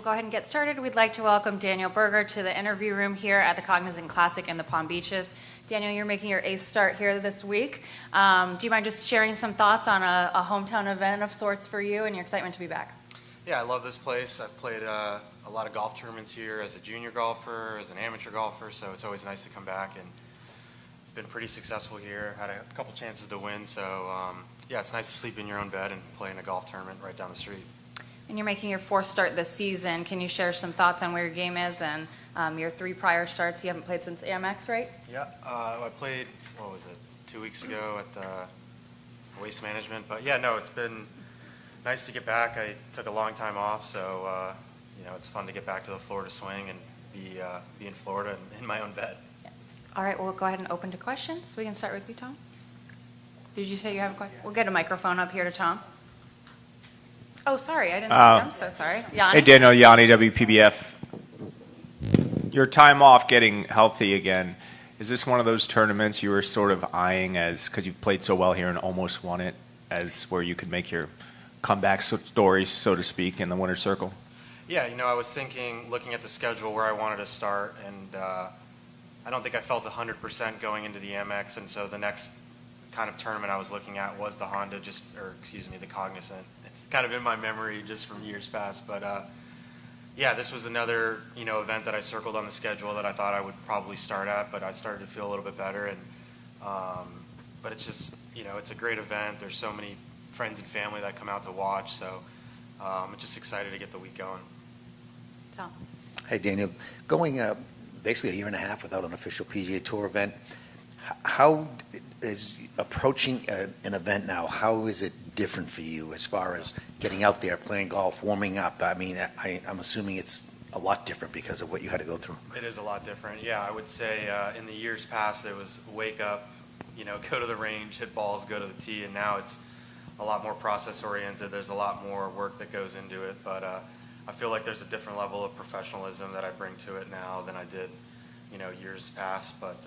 go ahead and get started. We'd like to welcome Daniel Berger to the interview room here at the Cognizant Classic in the Palm Beaches. Daniel, you're making your 8th start here this week. Do you mind just sharing some thoughts on a hometown event of sorts for you and your excitement to be back? Yeah, I love this place. I've played a lot of golf tournaments here as a junior golfer, as an amateur golfer, so it's always nice to come back, and been pretty successful here. Had a couple chances to win, so yeah, it's nice to sleep in your own bed and play in a golf tournament right down the street. And you're making your 4th start this season. Can you share some thoughts on where your game is and your 3 prior starts? You haven't played since Amex, right? Yeah, I played, 2 weeks ago at the Waste Management. But yeah, no, it's been nice to get back. I took a long time off, so it's fun to get back to the Florida swing and be in Florida and in my own bed. Yeah. All right, we'll go ahead and open to questions. We can start with you, Tom. Did you say you have a question? We'll get a microphone up here to Tom. Oh, sorry, I didn't see you. I'm so sorry. Yanni? Hey, Daniel, Yanni, WPBF. Your time off getting healthy again, is this one of those tournaments you were sort of eyeing as, because you've played so well here and almost won it, as where you could make your comeback story, so to speak, in the winner's circle? Yeah, I was thinking, looking at the schedule, where I wanted to start, and I don't think I felt 100% going into the Amex, and so the next kind of tournament I was looking at was the the Cognizant. It's kind of in my memory just from years past, but yeah, this was another event that I circled on the schedule that I thought I would probably start at, but I started to feel a little bit better, and but it's just it's a great event. There's so many friends and family that come out to watch, so I'm just excited to get the week going. Tom. Hey, Daniel, going basically a year and a half without an official PGA Tour event, how is approaching an event now, how is it different for you as far as getting out there, playing golf, warming up? I mean, I'm assuming it's a lot different because of what you had to go through. It is a lot different. Yeah, I would say in the years past it was wake up, go to the range, hit balls, go to the tee, and now it's a lot more process oriented. There's a lot more work that goes into it, but I feel like there's a different level of professionalism that I bring to it now than I did, years past. But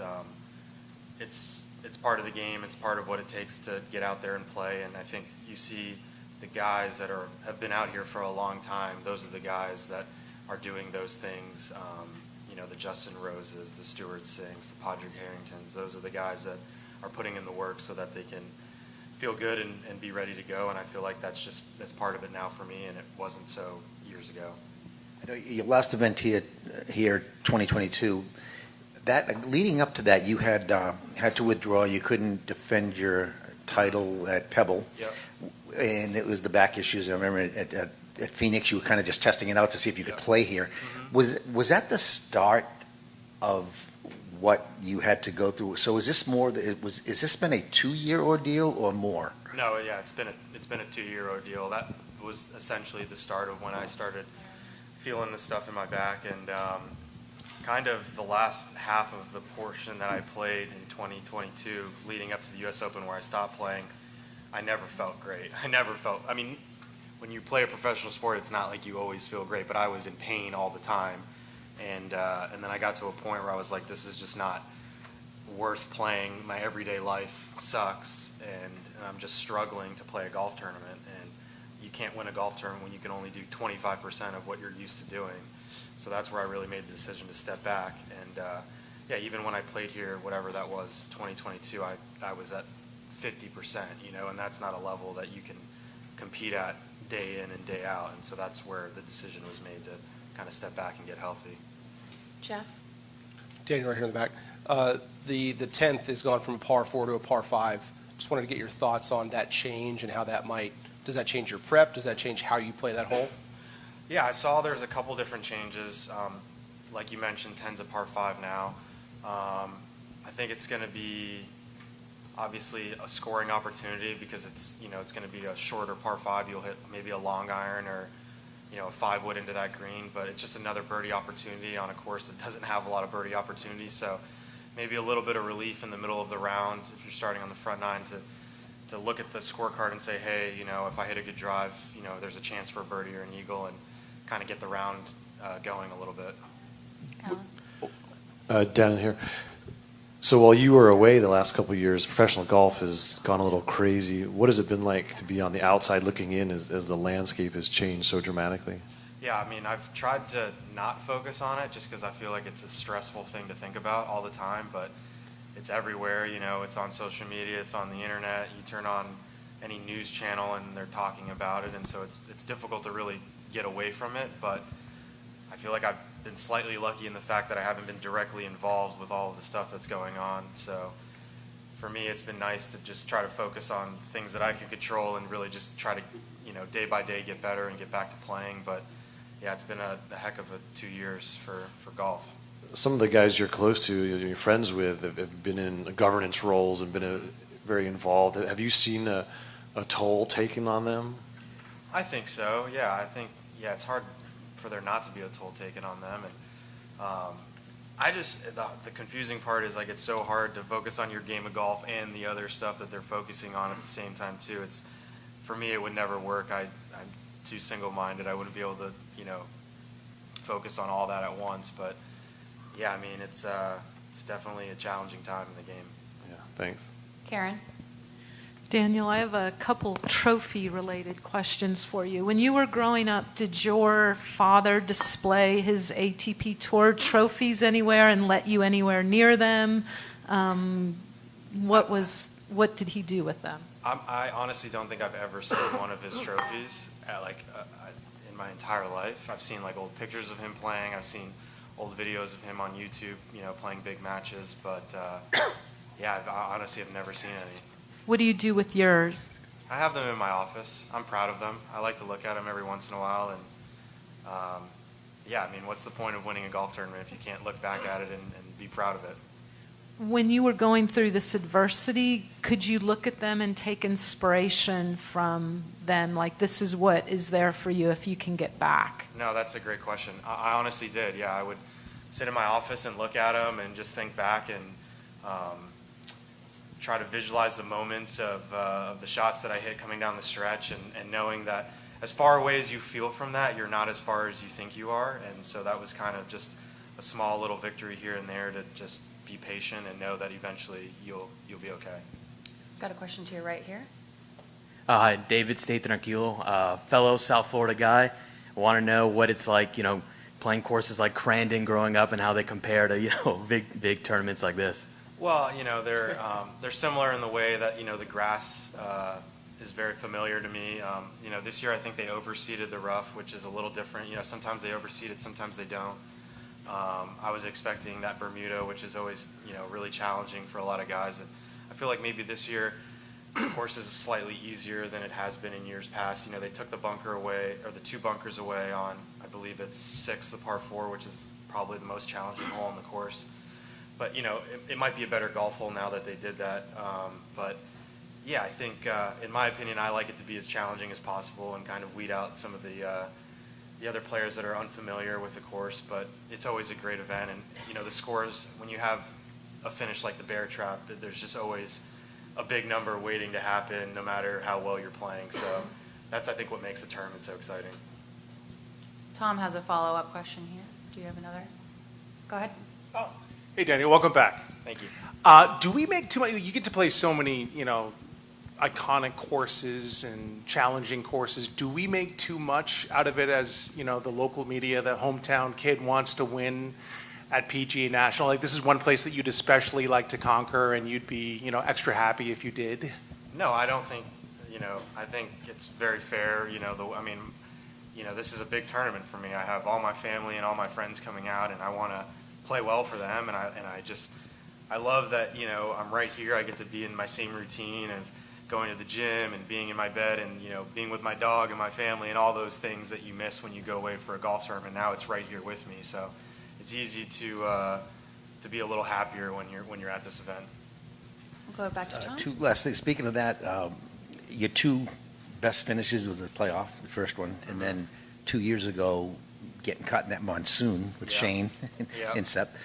it's part of the game. It's part of what it takes to get out there and play. And I think you see the guys that have been out here for a long time. Those are the guys that are doing those things. The Justin Roses, the Stuart Sings, the Padraig Harringtons. Those are the guys that are putting in the work so that they can feel good and be ready to go. And I feel like that's part of it now for me, and it wasn't so years ago. I know your last event here 2022. That leading up to that, you had to withdraw. You couldn't defend your title at Pebble, yep. And it was the back issues. I remember at Phoenix, you were kind of just testing it out to see if you could play here. Mm-hmm. Was that the start of what you had to go through? So is this is this been a 2-year ordeal or more? No, yeah, it's been a 2-year ordeal. That was essentially the start of when I started feeling the stuff in my back, and kind of the last half of the portion that I played in 2022 leading up to the U.S. Open where I stopped playing, I never felt great. I mean, when you play a professional sport, it's not like you always feel great, but I was in pain all the time. And then I got to a point where I was like, this is just not worth playing. My everyday life sucks, and I'm just struggling to play a golf tournament. And you can't win a golf tournament when you can only do 25% of what you're used to doing. So that's where I really made the decision to step back. And yeah, even when I played here, whatever that was, 2022, I was at 50%, and that's not a level that you can compete at day in and day out. And so that's where the decision was made to kind of step back and get healthy. Jeff? Daniel, right here in the back. The 10th has gone from a par 4 to a par 5. Just wanted to get your thoughts on that change and how that does that change your prep? Does that change how you play that hole? Yeah, I saw there's a couple different changes. Like you mentioned, 10's a par 5 now. I think it's going to be obviously a scoring opportunity because it's going to be a shorter par 5. You'll hit maybe a long iron or a 5-wood into that green, but it's just another birdie opportunity on a course that doesn't have a lot of birdie opportunities. So maybe a little bit of relief in the middle of the round if you're starting on the front nine to look at the scorecard and say, hey, if I hit a good drive, there's a chance for a birdie or an eagle, and kind of get the round going a little bit. Alan? Down here. So while you were away the last couple of years, professional golf has gone a little crazy. What has it been like to be on the outside looking in as the landscape has changed so dramatically? Yeah, I mean, I've tried to not focus on it just because I feel like it's a stressful thing to think about all the time, but it's everywhere, you know, it's on social media, it's on the internet, you turn on any news channel and they're talking about it, and so it's difficult to really get away from it, but I feel like I've been slightly lucky in the fact that I haven't been directly involved with all of the stuff that's going on, so for me, it's been nice to just try to focus on things that I can control and really just try to, you know, day by day get better and get back to playing, but yeah, it's been a heck of a 2 years for golf. Some of the guys you're close to, you're friends with, have been in governance roles and been very involved. Have you seen a toll taken on them? I think so. Yeah, I think it's hard for there not to be a toll taken on them, and I just the confusing part is like it's so hard to focus on your game of golf and the other stuff that they're focusing on at the same time too. It's for me, it would never work. I'm too single-minded. I wouldn't be able to, you know, focus on all that at once. But yeah, I mean, it's definitely a challenging time in the game. Yeah, thanks. Karen? Daniel, I have a couple trophy-related questions for you. When you were growing up, did your father display his ATP Tour trophies anywhere and let you anywhere near them? What did he do with them? I honestly don't think I've ever seen one of his trophies in my entire life. I've seen like old pictures of him playing. I've seen old videos of him on YouTube, you know, playing big matches. But yeah, I honestly have never seen any. What do you do with yours? I have them in my office. I'm proud of them. I like to look at them every once in a while. And yeah, I mean, what's the point of winning a golf tournament if you can't look back at it and be proud of it? When you were going through this adversity, could you look at them and take inspiration from them? Like, this is what is there for you if you can get back. No, that's a great question. I honestly did. Yeah, I would sit in my office and look at them and just think back and try to visualize the moments of the shots that I hit coming down the stretch and knowing that as far away as you feel from that, you're not as far as you think you are. And so that was kind of just a small little victory here and there to just be patient and know that eventually you'll be okay. Got a question to your right here. Hi, David Staten-Arquilo, fellow South Florida guy. I want to know what it's like, you know, playing courses like Crandon growing up and how they compare to, you know, big tournaments like this. Well, you know, they're similar in the way that, you know, the grass is very familiar to me. You know, this year I think they overseeded the rough, which is a little different. You know, sometimes they overseed it, sometimes they don't. I was expecting that Bermuda, which is always, you know, really challenging for a lot of guys. And I feel like maybe this year the course is slightly easier than it has been in years past. You know, they took the bunker away, or the two bunkers away on, I believe it's 6, the par 4, which is probably the most challenging hole on the course. But, you know, it might be a better golf hole now that they did that. But, yeah, I think, in my opinion, I like it to be as challenging as possible and kind of weed out some of the other players that are unfamiliar with the course. But it's always a great event. And, you know, the scores, when you have a finish like the Bear Trap, there's just always a big number waiting to happen no matter how well you're playing. So that's, I think, what makes the tournament so exciting. Tom has a follow-up question here. Do you have another? Go ahead. Oh. Hey, Daniel, welcome back. Thank you. Do we make too much? You get to play so many, you know, iconic courses and challenging courses. Do we make too much out of it as, you know, the local media, the hometown kid wants to win at PGA National? Like, this is one place that you'd especially like to conquer and you'd be, you know, extra happy if you did? No, I don't think, you know, I think it's very fair. You know, I mean, you know, this is a big tournament for me. I have all my family and all my friends coming out, and I want to play well for them, and I love that, you know, I'm right here. I get to be in my same routine and going to the gym and being in my bed and, you know, being with my dog and my family and all those things that you miss when you go away for a golf tournament. Now it's right here with me, so it's easy to be a little happier when you're at this event. We'll go back to John. Two last things. Speaking of that, your two best finishes was the playoff, the first one, and then 2 years ago, getting caught in that monsoon with Shane and Sep.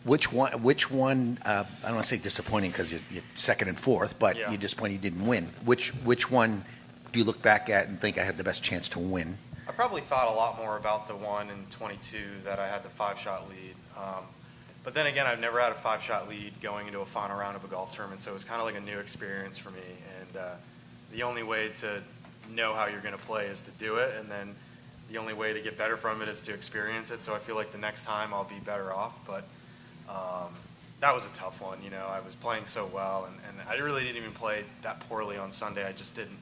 Which one? I don't want to say disappointing because you're second and fourth, but you're disappointed you didn't win. Which one do you look back at and think I had the best chance to win? I probably thought a lot more about the one in 22 that I had the 5-shot lead. But then again, I've never had a 5-shot lead going into a final round of a golf tournament, so it was kind of like a new experience for me. And the only way to know how you're going to play is to do it, and then the only way to get better from it is to experience it. So I feel like the next time I'll be better off. But that was a tough one. You know, I was playing so well, and I really didn't even play that poorly on Sunday. I just didn't.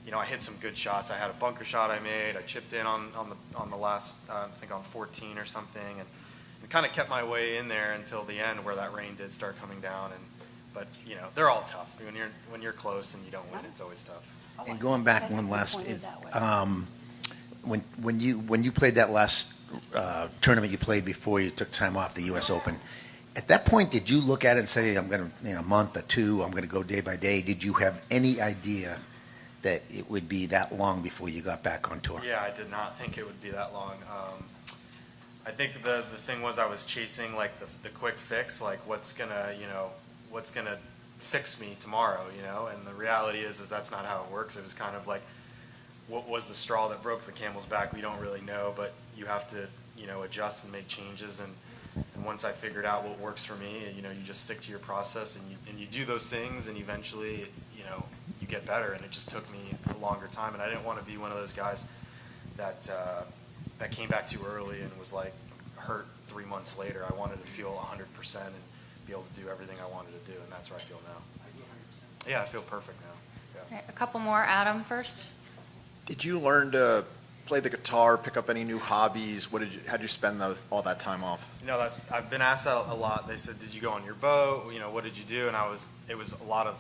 You know, I hit some good shots. I had a bunker shot I made. I chipped in on the last, I think on 14 or something, and kind of kept my way in there until the end where that rain did start coming down. But you know, they're all tough. When you're close and you don't win, it's always tough. And going back one last, when you played that last tournament you played before you took time off the U.S. Open, at that point, did you look at it and say, I'm going to, a month or two, I'm going to go day by day? Did you have any idea that it would be that long before you got back on tour? Yeah, I did not think it would be that long. I think the thing was I was chasing like the quick fix, like what's gonna fix me tomorrow, and the reality is that's not how it works. It was kind of like, what was the straw that broke the camel's back? We don't really know, but you have to, adjust and make changes. And once I figured out what works for me, you just stick to your process and you do those things, and eventually, you get better. And it just took me a longer time, and I didn't want to be one of those guys that came back too early and was like hurt 3 months later. I wanted to feel 100% and be able to do everything I wanted to do, and that's where I feel now. Yeah, I feel perfect now. Yeah. All right, a couple more. Adam first. Did you learn to play the guitar, pick up any new hobbies? How'd you spend all that time off? I've been asked that a lot. They said, did you go on your boat? What did you do? And it was a lot of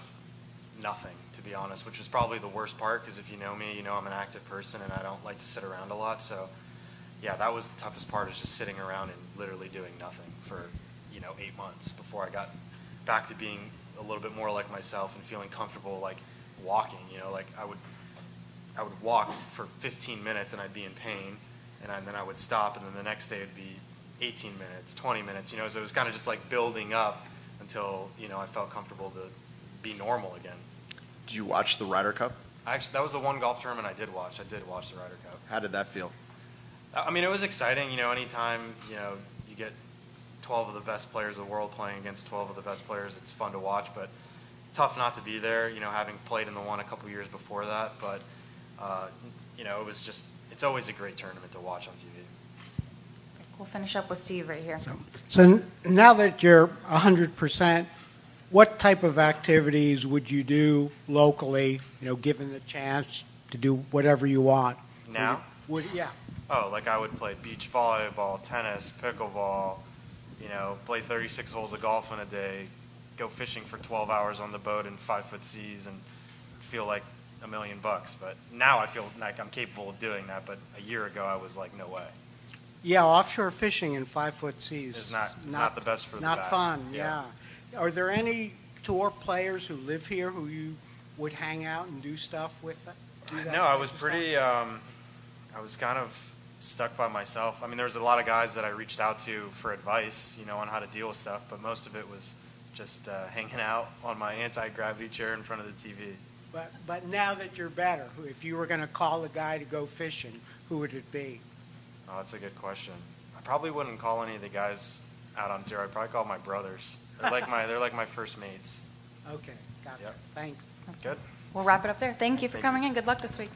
nothing, to be honest, which was probably the worst part, because if you know me, I'm an active person and I don't like to sit around a lot. So yeah, that was the toughest part, is just sitting around and literally doing nothing for 8 months before I got back to being a little bit more like myself and feeling comfortable, like walking. Like I would walk for 15 minutes and I'd be in pain, and then I would stop, and then the next day it'd be 18 minutes, 20 minutes, so it was kind of just like building up until, I felt comfortable to be normal again. Did you watch the Ryder Cup? Actually, that was the one golf tournament I did watch. I did watch the Ryder Cup. How did that feel? I mean, it was exciting, anytime, you get 12 of the best players of the world playing against 12 of the best players, it's fun to watch, but tough not to be there, having played in the one a couple years before that, but it was just, it's always a great tournament to watch on TV. We'll finish up with Steve right here. So now that you're 100%, what type of activities would you do locally, given the chance to do whatever you want? Now? Yeah. Oh, like I would play beach volleyball, tennis, pickleball, play 36 holes of golf in a day, go fishing for 12 hours on the boat in 5-foot seas, and feel like $1 million. But now I feel like I'm capable of doing that. But a year ago, I was like, no way. Yeah, offshore fishing in 5-foot seas. It's not the best for the Not back. fun, yeah. Are there any tour players who live here who you would hang out and do stuff with? No, I was pretty, I was kind of stuck by myself. I mean, there was a lot of guys that I reached out to for advice, on how to deal with stuff, but most of it was just hanging out on my anti-gravity chair in front of the TV. But now that you're better, if you were going to call a guy to go fishing, who would it be? Oh, that's a good question. I probably wouldn't call any of the guys out on tour. I'd probably call my brothers. They're like my first mates. Okay, got it. Yep. Thanks. Good. We'll wrap it up there. Thank you for coming in. Good luck this week.